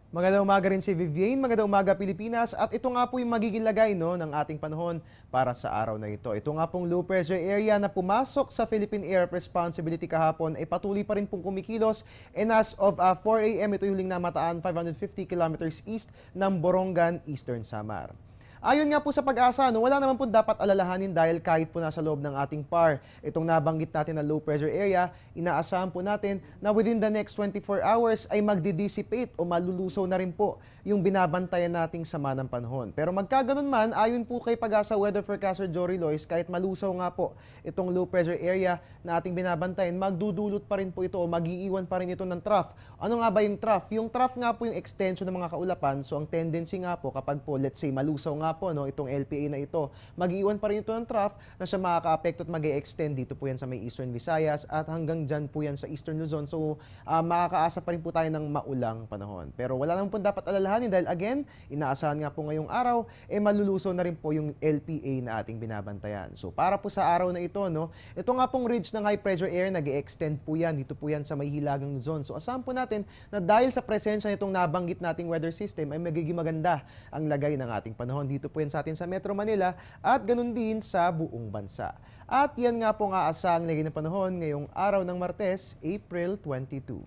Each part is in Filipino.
Magandang umaga rin si Vivienne, magandang umaga Pilipinas at ito nga po yung magiging lagay ng ating panahon para sa araw na ito. Ito nga pong low pressure area na pumasok sa Philippine Area of Responsibility kahapon ay patuloy pa rin pong kumikilos and as of 4 a.m. ito yung huling namataan 550 kilometers east ng Borongan, Eastern Samar. Ayon nga po sa Pag-asa, wala naman po dapat alalahanin dahil kahit po nasa loob ng ating PAR, itong nabanggit natin na low pressure area, inaasahan po natin na within the next 24 hours ay magdi-dissipate o malulusaw na rin po yung binabantayan nating sama ng panahon. Pero magkaganon man, ayon po kay Pag-asa Weather Forecaster Jory Lois, kahit malusaw nga po itong low pressure area na ating binabantayan, magdudulot pa rin po ito o mag-iiwan pa rin ito ng trough. Ano nga ba yung trough? Yung trough nga po yung extension ng mga kaulapan, so ang tendency nga po kapag po let's say malusaw nga po itong LPA na ito, mag-iwan pa rin ito ng trough na siya makaka-apekto at mag-e-extend dito po yan sa may Eastern Visayas at hanggang dyan po yan sa Eastern Luzon. So makakaasa pa rin po tayo ng maulang panahon. Pero wala naman po dapat alalahanin dahil again, inaasahan nga po ngayong araw, malulusaw na rin po yung LPA na ating binabantayan. So para po sa araw na ito, ito nga pong ridge ng high pressure air, nag-e-extend po yan, dito po yan sa may hilagang Luzon. So asahan po natin na dahil sa presensya nitong nabanggit nating weather system ay magiging maganda ang lagay ng ating panahon. Dito po yan sa atin sa Metro Manila at ganun din sa buong bansa. At yan nga po ang aasahang lagay ng panahon ngayong araw ng Martes, April 22.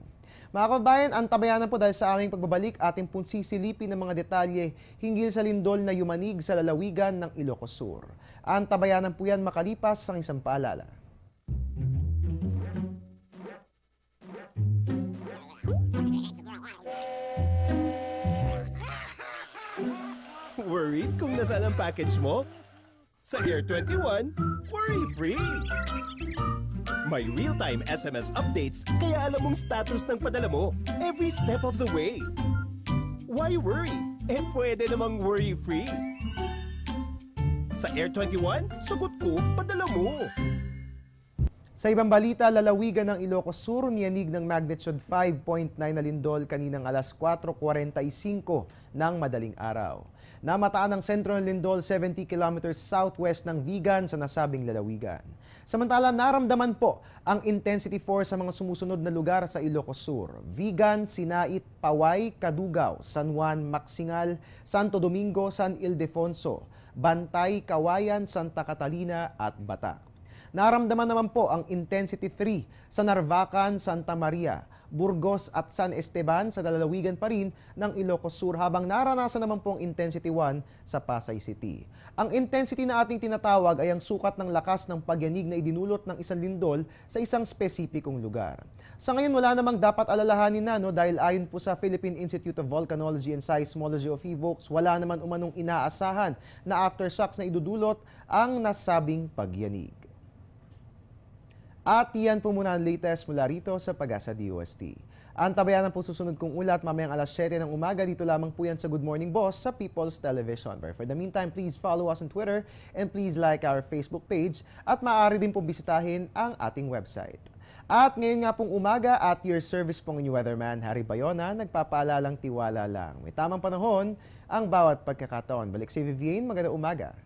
Mga kababayan, antabayanan po dahil sa aming pagbabalik, ating pong sisilipin ng mga detalye hinggil sa lindol na yumanig sa lalawigan ng Ilocos Sur. Antabayanan po yan makalipas ang isang paalala. Worried kung nasaan ang package mo? Sa Air 21, worry-free! May real-time SMS updates kaya alam mong status ng padala mo every step of the way. Why worry? Pwede namang worry-free. Sa Air 21, sagot ko, padala mo! Sa ibang balita, lalawigan ng Ilocos Sur niyanig ng magnitude 5.9 na lindol kaninang alas 4:45 ng madaling araw. Namataan ang sentro ng lindol 70 kilometers southwest ng Vigan sa nasabing lalawigan. Samantala, naramdaman po ang intensity 4 sa mga sumusunod na lugar sa Ilocos Sur: Vigan, Sinait, Paway, Cadugaw, San Juan, Maxingal, Santo Domingo, San Ildefonso, Bantay, Kawayan, Santa Catalina at Bata. Naramdaman naman po ang intensity 3 sa Narvacan, Santa Maria, Burgos at San Esteban sa lalawigan pa rin ng Ilocos Sur, habang naranasan naman po ang intensity 1 sa Pasay City. Ang intensity na ating tinatawag ay ang sukat ng lakas ng pagyanig na idinulot ng isang lindol sa isang spesipikong lugar. Sa ngayon, wala namang dapat alalahanin na dahil ayon po sa Philippine Institute of Volcanology and Seismology of PHIVOLCS, wala naman umanong inaasahan na aftershocks na idudulot ang nasabing pagyanig. At yan po muna ang latest mula rito sa Pag-asa DOST. Antabayanan po susunod kong ulat mamayang alas 7 ng umaga. Dito lamang po yan sa Good Morning Boss sa People's Television. But for the meantime, please follow us on Twitter and please like our Facebook page at maaari din po bisitahin ang ating website. At ngayon nga pong umaga, at your service pong inyong weatherman, Harry Bayona, nagpapaalalang tiwala lang. May tamang panahon ang bawat pagkakataon. Balik si Vivienne, magandang umaga.